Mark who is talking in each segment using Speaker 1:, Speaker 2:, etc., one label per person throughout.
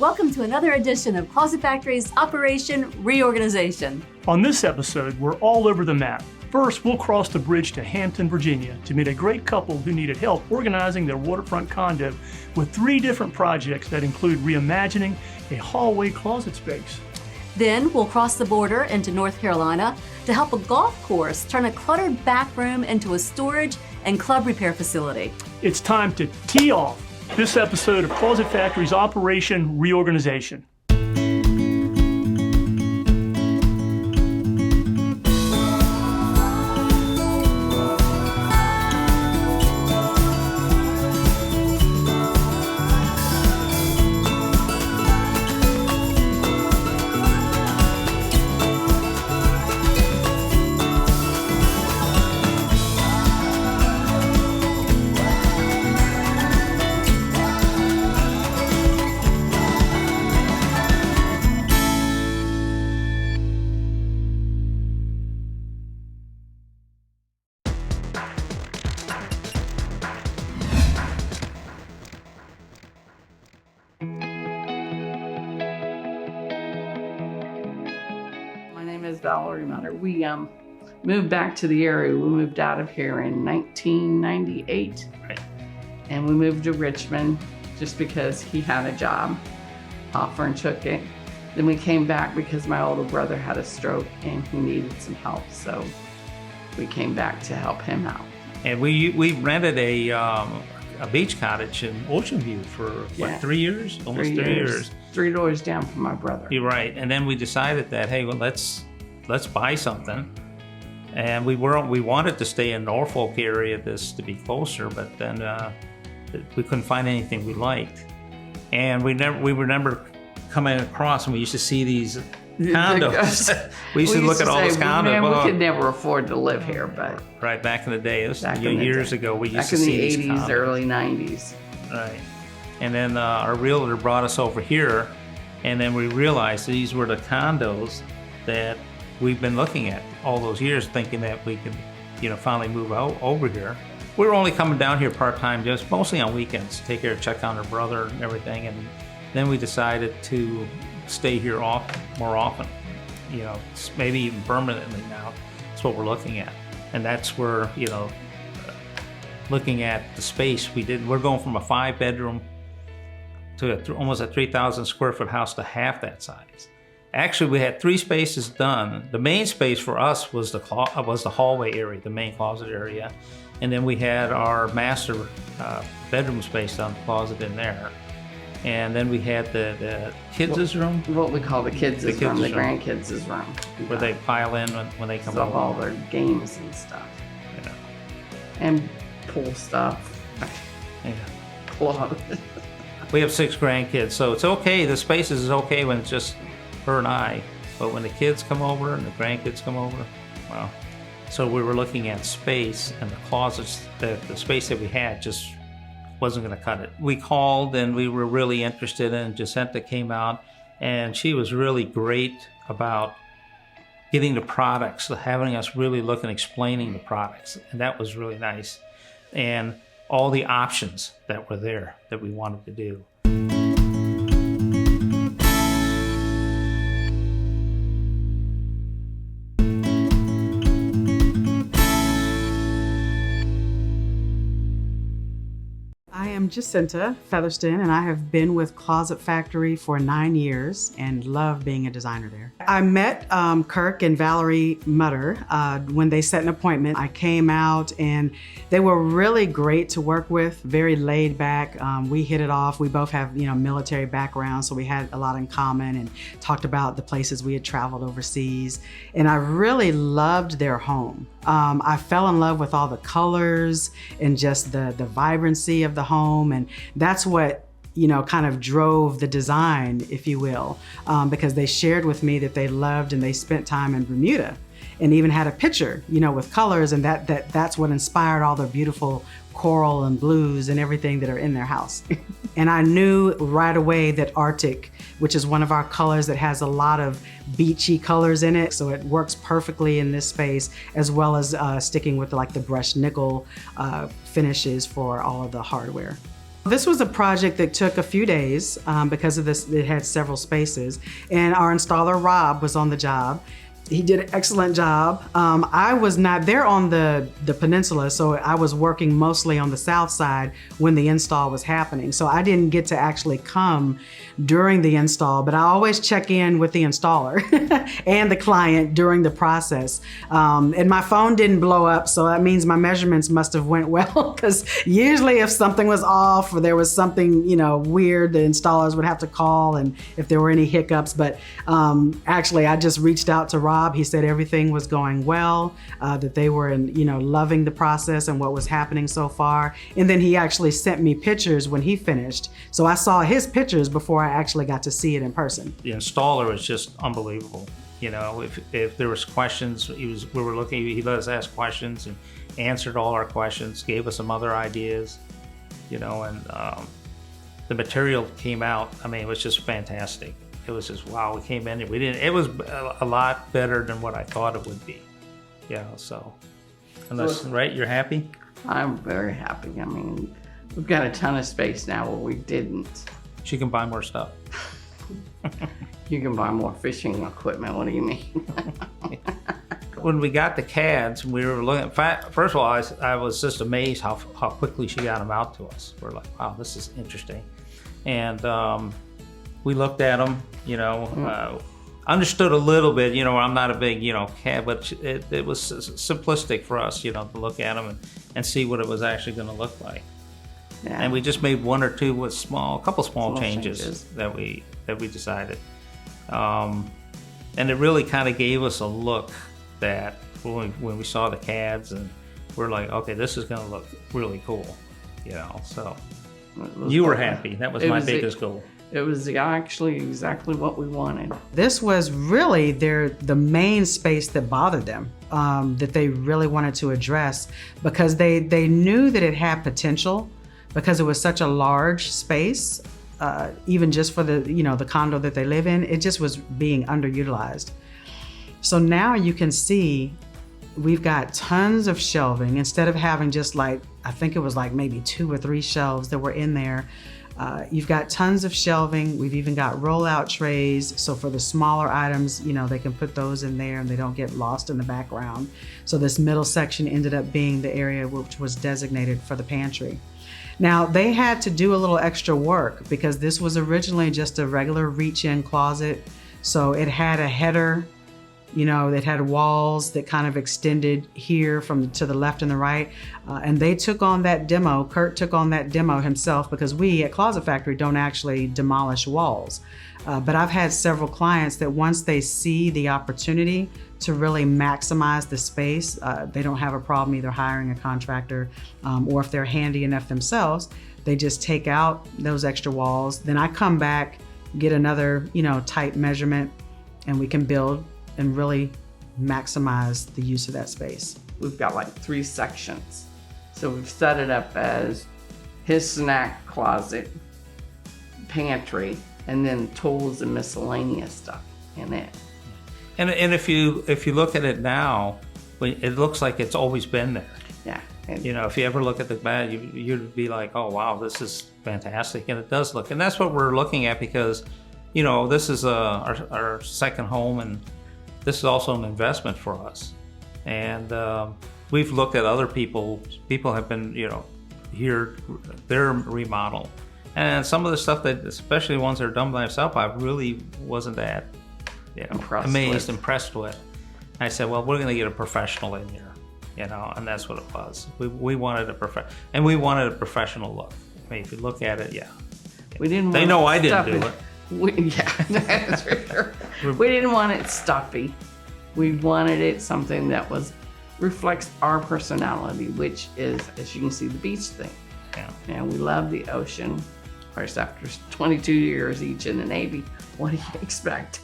Speaker 1: Welcome to another edition of Closet Factory's Operation Reorganization.
Speaker 2: On this episode, we're all over the map. First, we'll cross the bridge to Hampton, Virginia to meet a great couple who needed help organizing their waterfront condo with 3 different projects that include reimagining a hallway closet space.
Speaker 1: Then we'll cross the border into North Carolina to help a golf course turn a cluttered back room into a storage and club repair facility.
Speaker 2: It's time to tee off this episode of Closet Factory's Operation Reorganization.
Speaker 3: We moved back to the area. We moved out of here in 1998.
Speaker 2: Right.
Speaker 3: And we moved to Richmond just because he had a job offer and took it. Then we came back because my older brother had a stroke and he needed some help. So we came back to help him out.
Speaker 4: And we rented a beach cottage in Ocean View for, 3 years? Almost 3 years.
Speaker 3: 3 doors down from my brother.
Speaker 4: You're right. And then we decided that, hey, well, let's buy something. And we wanted to stay in Norfolk area to be closer, but then we couldn't find anything we liked. And we remember coming across, and we used to see these condos. we used to look at all those condos.
Speaker 3: We could never afford to live here, but
Speaker 4: right back in the day, it was years ago, we used to see these condos.
Speaker 3: Back in the 80s, early 90s.
Speaker 4: Right. And then our realtor brought us over here, and then we realized these were the condos that we've been looking at all those years, thinking that we could, finally move out over here. We were only coming down here part-time, just mostly on weekends, take care of check on our brother and everything. And then we decided to stay here more often, maybe even permanently now. That's what we're looking at. And that's where, looking at the space we're going from a 5-bedroom to almost a 3,000 square foot house to half that size. Actually, we had 3 spaces done. The main space for us was the hallway area, the main closet area. And then we had our master bedroom space down, the closet in there. And then we had the kids' room.
Speaker 3: What we call the kids' room, the grandkids' room.
Speaker 4: Where they pile in when they come over.
Speaker 3: All their games and stuff.
Speaker 4: Yeah.
Speaker 3: And pool stuff.
Speaker 4: Yeah.
Speaker 3: Clothes.
Speaker 4: We have 6 grandkids, so it's okay. The spaces is okay when it's just her and I, but when the kids come over and the grandkids come over, well, so we were looking at space, and the closets, the space that we had just wasn't going to cut it. We called and we were really interested in, Jacinta came out, and she was really great about getting the products, having us really look and explaining the products, and that was really nice. And all the options that were there that we wanted to do.
Speaker 5: I'm Jacinta Featherston, and I have been with Closet Factory for 9 years and love being a designer there. I met Kirk and Valerie Mutter when they set an appointment. I came out and they were really great to work with, very laid back. We hit it off. We both have military backgrounds, so we had a lot in common and talked about the places we had traveled overseas. And I really loved their home. I fell in love with all the colors and just the vibrancy of the home, and that's what kind of drove the design, if you will, because they shared with me that they loved and they spent time in Bermuda and even had a picture, with colors, and that's what inspired all the beautiful coral and blues and everything that are in their house. And I knew right away that Arctic, which is one of our colors that has a lot of beachy colors in it, so it works perfectly in this space, as well as sticking with the brushed nickel finishes for all of the hardware. This was a project that took a few days because of this. It had several spaces, and our installer Rob was on the job. He did an excellent job. I was not there on the peninsula, so I was working mostly on the south side when the install was happening. So I didn't get to actually come during the install, but I always check in with the installer and the client during the process. And my phone didn't blow up, so that means my measurements must have went well, because usually if something was off or there was something, weird, the installers would have to call, and if there were any hiccups. But actually, I just reached out to Rob. He said everything was going well, that they were loving the process and what was happening so far. And then he actually sent me pictures when he finished. So I saw his pictures before I actually got to see it in person.
Speaker 4: The installer was just unbelievable. If there was questions, he let us ask questions and answered all our questions, gave us some other ideas, and the material came out. I mean, it was just fantastic. It was just, wow, we came in and it was a lot better than what I thought it would be. So, right, you're happy?
Speaker 3: I'm very happy. I mean, we've got a ton of space now where we didn't.
Speaker 4: She can buy more stuff.
Speaker 3: You can buy more fishing equipment. What do you mean?
Speaker 4: When we got the CADs, we were looking, first of all, I was just amazed how quickly she got them out to us. We're like, wow, this is interesting. And we looked at them, understood a little bit, I'm not a big, CAD, but it was simplistic for us, to look at them and see what it was actually going to look like. Yeah. And we just made one or two with a couple small changes that we decided. And it really kind of gave us a look that when we saw the CADs, and we're like, okay, this is going to look really cool, so you were happy. That was my biggest goal.
Speaker 3: It was actually exactly what we wanted.
Speaker 5: This was really the main space that bothered them, that they really wanted to address, because they knew that it had potential, because it was such a large space, even just for the condo that they live in. It just was being underutilized. So now you can see we've got tons of shelving. Instead of having just I think it was maybe 2 or 3 shelves that were in there. You've got tons of shelving. We've even got rollout trays. So for the smaller items, they can put those in there and they don't get lost in the background. So this middle section ended up being the area which was designated for the pantry. Now, they had to do a little extra work because this was originally just a regular reach-in closet. So it had a header, that had walls that kind of extended here to the left and the right. And they took on that demo. Kurt took on that demo himself, because we at Closet Factory don't actually demolish walls. But I've had several clients that once they see the opportunity to really maximize the space, they don't have a problem either hiring a contractor, or if they're handy enough themselves, they just take out those extra walls. Then I come back, get another, tight measurement, and we can build and really maximize the use of that space.
Speaker 3: We've got 3 sections. So we've set it up as his snack closet, pantry, and then tools and miscellaneous stuff in it.
Speaker 4: And if you look at it now, it looks like it's always been there.
Speaker 3: Yeah.
Speaker 4: And if you ever look at the bed, you'd be like, oh wow, this is fantastic, and it does look. And that's what we're looking at, because this is our second home, and this is also an investment for us. And we've looked at other people have been, here, their remodel. And some of the stuff that, especially ones that are done by myself, I really wasn't that impressed with. I said, well, we're going to get a professional in here, and that's what it was. We wanted a professional look. I mean, if you look at it, yeah.
Speaker 3: We didn't.
Speaker 4: They know I didn't do it.
Speaker 3: That's for sure. We didn't want it stuffy. We wanted it something that reflects our personality, which is, as you can see, the beach thing.
Speaker 4: Yeah.
Speaker 3: And we love the ocean. Of course, after 22 years each in the Navy, what do you expect?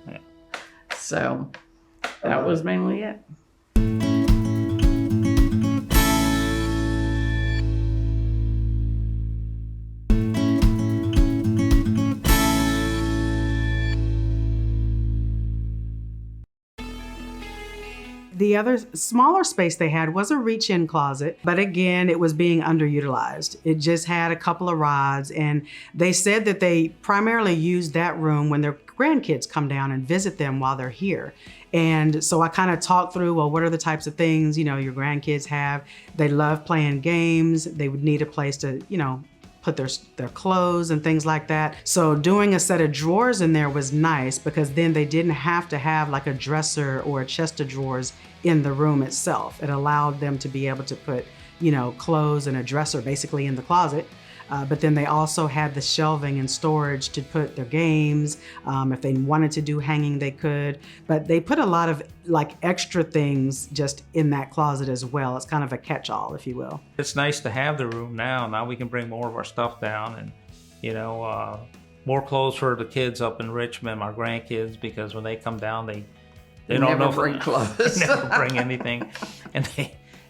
Speaker 4: Yeah.
Speaker 3: So that was mainly it.
Speaker 5: The other smaller space they had was a reach-in closet, but again, it was being underutilized. It just had a couple of rods, and they said that they primarily use that room when their grandkids come down and visit them while they're here. And so I kind of talked through, well, what are the types of things, your grandkids have? They love playing games. They would need a place to, put their clothes and things like that. So doing a set of drawers in there was nice because then they didn't have to have like a dresser or a chest of drawers in the room itself. It allowed them to be able to put, clothes and a dresser basically in the closet. But then they also had the shelving and storage to put their games. If they wanted to do hanging, they could. But they put a lot of like extra things just in that closet as well. It's kind of a catch-all, if you will. It's
Speaker 4: nice to have the room now. Now we can bring more of our stuff down and, more clothes for the kids up in Richmond, our grandkids, because when they come down, they don't
Speaker 3: never
Speaker 4: know
Speaker 3: bring clothes.
Speaker 4: They never bring anything.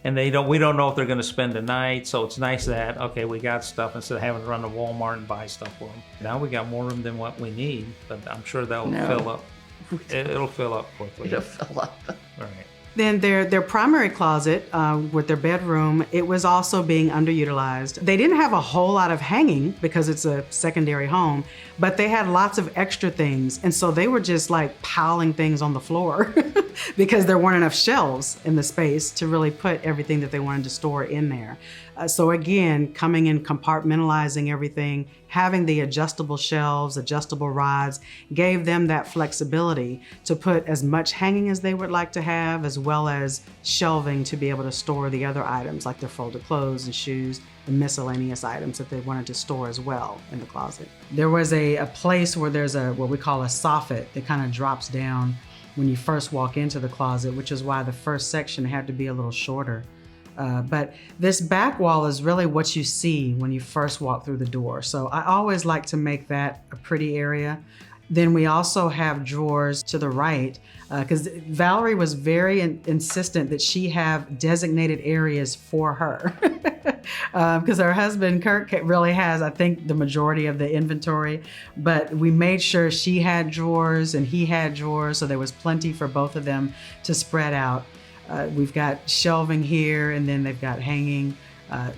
Speaker 4: We don't know if they're going to spend the night, so it's nice that, okay, we got stuff instead of having to run to Walmart and buy stuff for them. Now we got more room than what we need, but I'm sure that'll fill up. It'll fill up quickly.
Speaker 3: It'll fill up.
Speaker 4: Right.
Speaker 5: Then their primary closet with their bedroom, it was also being underutilized. They didn't have a whole lot of hanging because it's a secondary home, but they had lots of extra things. And so they were just like piling things on the floor because there weren't enough shelves in the space to really put everything that they wanted to store in there. So again, coming and compartmentalizing everything, having the adjustable shelves, adjustable rods, gave them that flexibility to put as much hanging as they would like to have, as well as shelving to be able to store the other items like their folded clothes and shoes and miscellaneous items that they wanted to store as well in the closet. There was a place where there's what we call a soffit that kind of drops down when you first walk into the closet, which is why the first section had to be a little shorter. But this back wall is really what you see when you first walk through the door. So I always like to make that a pretty area. Then we also have drawers to the right because Valerie was very insistent that she have designated areas for her because her husband Kirk really has, I think, the majority of the inventory. But we made sure she had drawers and he had drawers, so there was plenty for both of them to spread out. We've got shelving here, and then they've got hanging.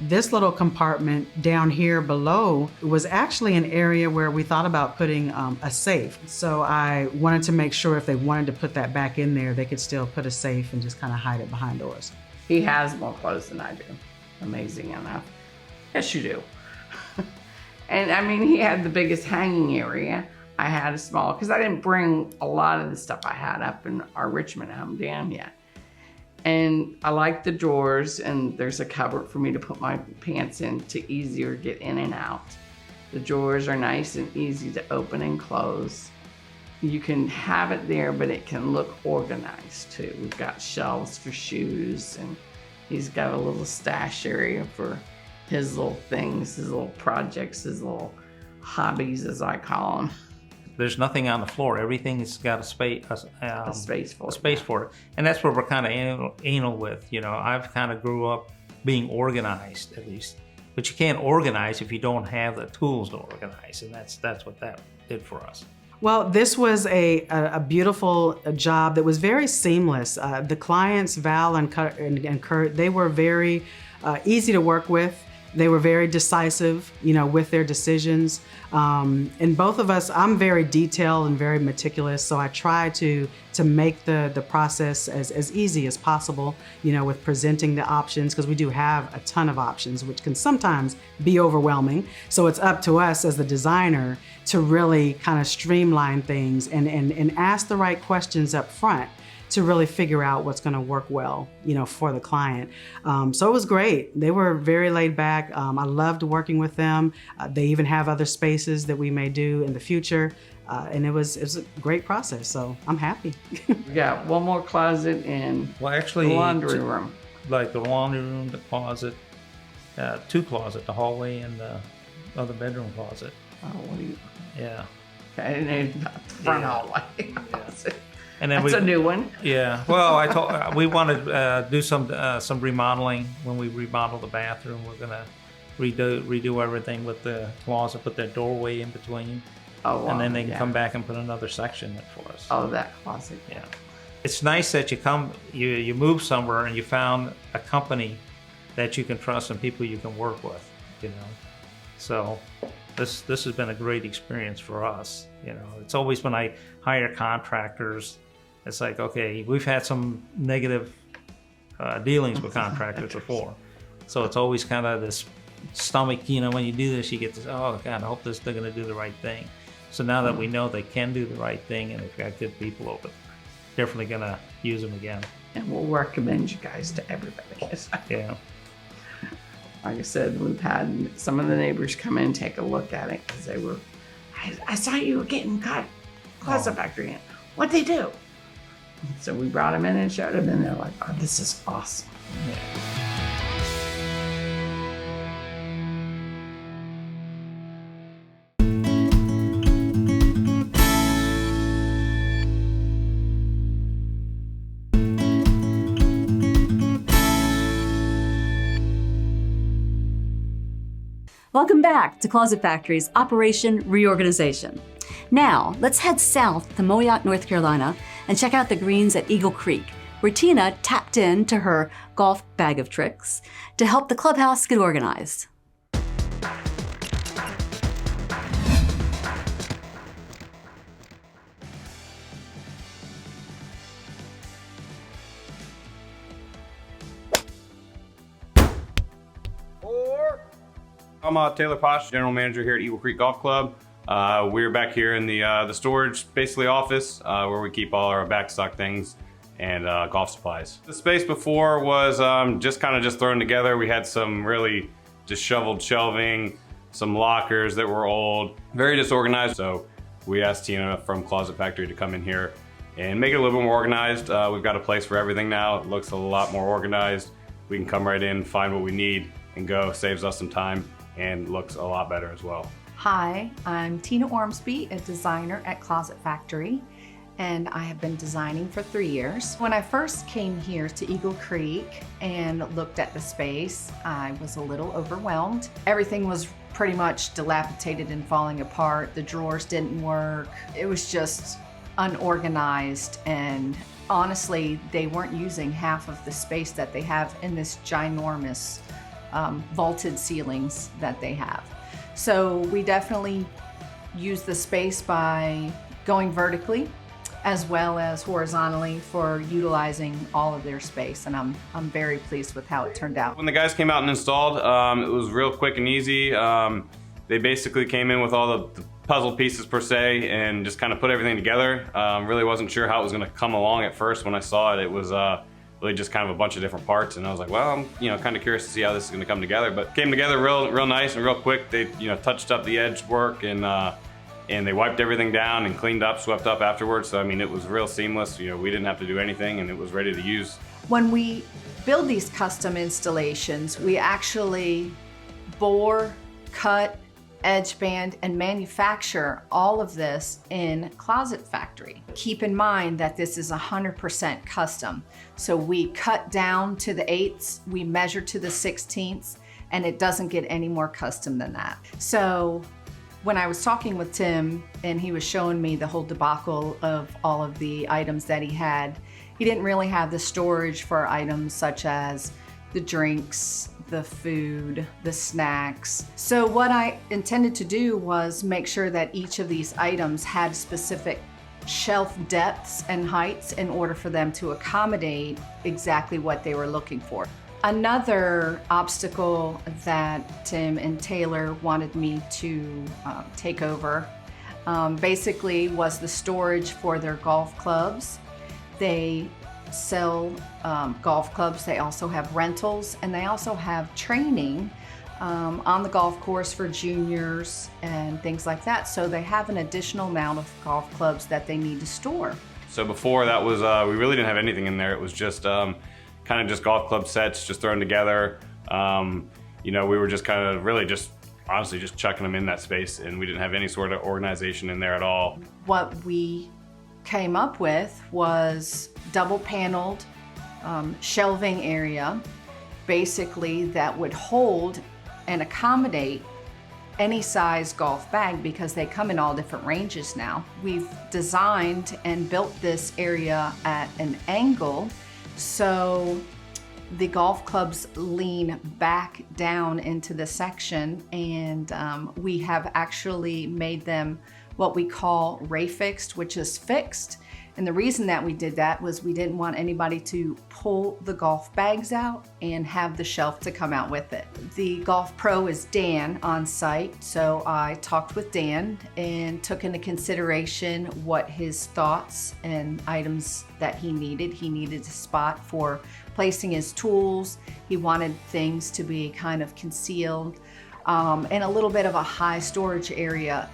Speaker 5: This little compartment down here below was actually an area where we thought about putting a safe. So I wanted to make sure if they wanted to put that back in there, they could still put a safe and just kind of hide it behind doors.
Speaker 3: He has more clothes than I do. Amazing enough. Yes, you do. And I mean, he had the biggest hanging area. I had a small, because I didn't bring a lot of the stuff I had up in our Richmond home down yet. And I like the drawers, and there's a cupboard for me to put my pants in to easier get in and out. The drawers are nice and easy to open and close. You can have it there, but it can look organized too. We've got shelves for shoes, and he's got a little stash area for his little things, his little projects, his little hobbies, as I call them.
Speaker 4: There's nothing on the floor. Everything's got a space for it. And that's where we're kind of anal with. I've kind of grew up being organized, at least. But you can't organize if you don't have the tools to organize, and that's what that did for us.
Speaker 5: Well, this was a beautiful job that was very seamless. The clients, Val and Kurt, they were very easy to work with. They were very decisive, with their decisions. And both of us, I'm very detailed and very meticulous, so I try to make the process as easy as possible, with presenting the options, because we do have a ton of options, which can sometimes be overwhelming. So it's up to us as the designer to really kind of streamline things and ask the right questions up front to really figure out what's going to work well, for the client. So it was great. They were very laid back. I loved working with them. They even have other spaces that we may do in the future. And it was a great process. So I'm happy.
Speaker 3: We got one more closet in the laundry room.
Speaker 4: Like the laundry room, the closet, two closets, the hallway and the other bedroom closet.
Speaker 3: Oh, what do you?
Speaker 4: Yeah.
Speaker 3: Okay, and then front hallway.
Speaker 4: Yeah. And then
Speaker 3: that's a new one.
Speaker 4: Yeah. Well, we want to do some remodeling. When we remodel the bathroom, we're gonna redo everything with the closet, put that doorway in between.
Speaker 3: Oh, wow.
Speaker 4: And then they can come back and put another section in for us.
Speaker 3: Oh, that closet.
Speaker 4: Yeah. It's nice that you move somewhere and you found a company that you can trust and people you can work with, you know. So this has been a great experience for us. You know, it's always when I hire contractors, it's like, okay, we've had some negative dealings with contractors before. So it's always kind of this stomach, you know, when you do this, you get this, oh God, I hope they're going to do the right thing. So now that we know they can do the right thing and they've got good people over there, definitely going to use them again.
Speaker 3: And we'll recommend you guys to everybody.
Speaker 4: Yeah.
Speaker 3: Like I said, we've had some of the neighbors come in and take a look at it because they were, I saw you were getting Closet Factory in. What'd they do? So we brought them in and showed them, and they're like, oh, this is awesome.
Speaker 4: Yeah.
Speaker 1: Welcome back to Closet Factory's Operation Reorganization. Now, let's head south to Moyok, North Carolina, and check out the greens at Eagle Creek, where Tina tapped into her golf bag of tricks to help the clubhouse get organized.
Speaker 6: I'm Taylor Posh, General Manager here at Eagle Creek Golf Club. We're back here in the storage, basically office, where we keep all our backstock things and golf supplies. The space before was just thrown together. We had some really disheveled shelving, some lockers that were old, very disorganized. So we asked Tina from Closet Factory to come in here and make it a little bit more organized. We've got a place for everything now. It looks a lot more organized. We can come right in, find what we need, and go. Saves us some time and looks a lot better as well.
Speaker 7: Hi, I'm Tina Ormsby, a designer at Closet Factory, and I have been designing for 3 years. When I first came here to Eagle Creek and looked at the space, I was a little overwhelmed. Everything was pretty much dilapidated and falling apart. The drawers didn't work. It was just unorganized, and honestly, they weren't using half of the space that they have in this ginormous vaulted ceilings that they have. So we definitely use the space by going vertically as well as horizontally for utilizing all of their space, and I'm very pleased with how it turned out.
Speaker 6: When the guys came out and installed, it was real quick and easy. They basically came in with all the puzzle pieces per se and just kind of put everything together. Really wasn't sure how it was going to come along at first. When I saw it, it was really just kind of a bunch of different parts, and I was like, well, I'm kind of curious to see how this is going to come together. But it came together real nice and real quick. They touched up the edge work and they wiped everything down and cleaned up, swept up afterwards. So I mean, it was real seamless. We didn't have to do anything, and it was ready to use.
Speaker 7: When we build these custom installations, we actually bore, cut, edge band, and manufacture all of this in Closet Factory. Keep in mind that this is 100% custom. So we cut down to the 8ths, we measure to the 16ths, and it doesn't get any more custom than that. So when I was talking with Tim and he was showing me the whole debacle of all of the items that he had, he didn't really have the storage for items such as the drinks, the food, the snacks. So what I intended to do was make sure that each of these items had specific shelf depths and heights in order for them to accommodate exactly what they were looking for. Another obstacle that Tim and Taylor wanted me to take over basically was the storage for their golf clubs. They sell golf clubs, they also have rentals, and they also have training on the golf course for juniors and things like that. So they have an additional amount of golf clubs that they need to store.
Speaker 6: So before that was, we really didn't have anything in there. It was just kind of just golf club sets just thrown together. We were just kind of really just honestly just chucking them in that space, and we didn't have any sort of organization in there at all.
Speaker 7: What we came up with was double paneled shelving area, basically that would hold and accommodate any size golf bag because they come in all different ranges now. We've designed and built this area at an angle so the golf clubs lean back down into the section, and we have actually made them what we call ray fixed, which is fixed. And the reason that we did that was we didn't want anybody to pull the golf bags out and have the shelf to come out with it. The golf pro is Dan on site, so I talked with Dan and took into consideration what his thoughts and items that he needed. He needed a spot for placing his tools. He wanted things to be kind of concealed. And a little bit of a high storage area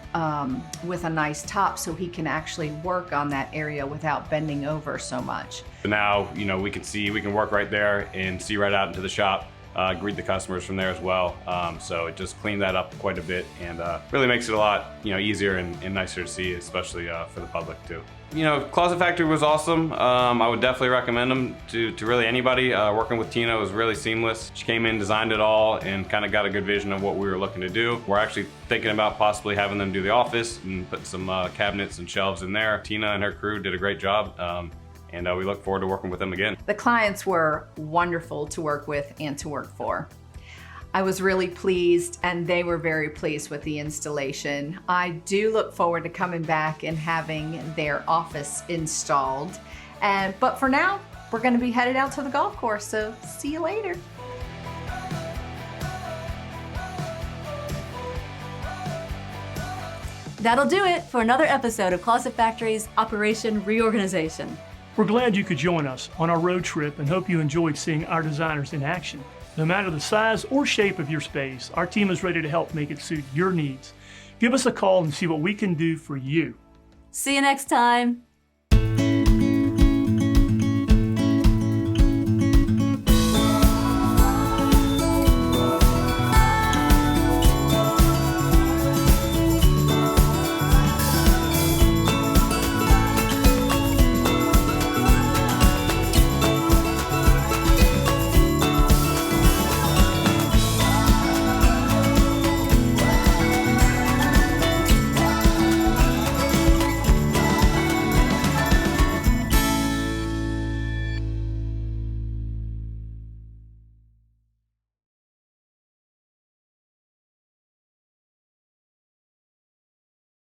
Speaker 7: with a nice top so he can actually work on that area without bending over so much.
Speaker 6: Now, we can work right there and see right out into the shop, greet the customers from there as well. So it just cleaned that up quite a bit and really makes it a lot easier and nicer to see, especially for the public too. Closet Factory was awesome. I would definitely recommend them to really anybody. Working with Tina was really seamless. She came in, designed it all, and kind of got a good vision of what we were looking to do. We're actually thinking about possibly having them do the office and put some cabinets and shelves in there. Tina and her crew did a great job, and we look forward to working with them again.
Speaker 7: The clients were wonderful to work with and to work for. I was really pleased, and they were very pleased with the installation. I do look forward to coming back and having their office installed. But for now, we're going to be headed out to the golf course, so see you later.
Speaker 1: That'll do it for another episode of Closet Factory's Operation Reorganization.
Speaker 2: We're glad you could join us on our road trip and hope you enjoyed seeing our designers in action. No matter the size or shape of your space, our team is ready to help make it suit your needs. Give us a call and see what we can do for you.
Speaker 1: See you next time.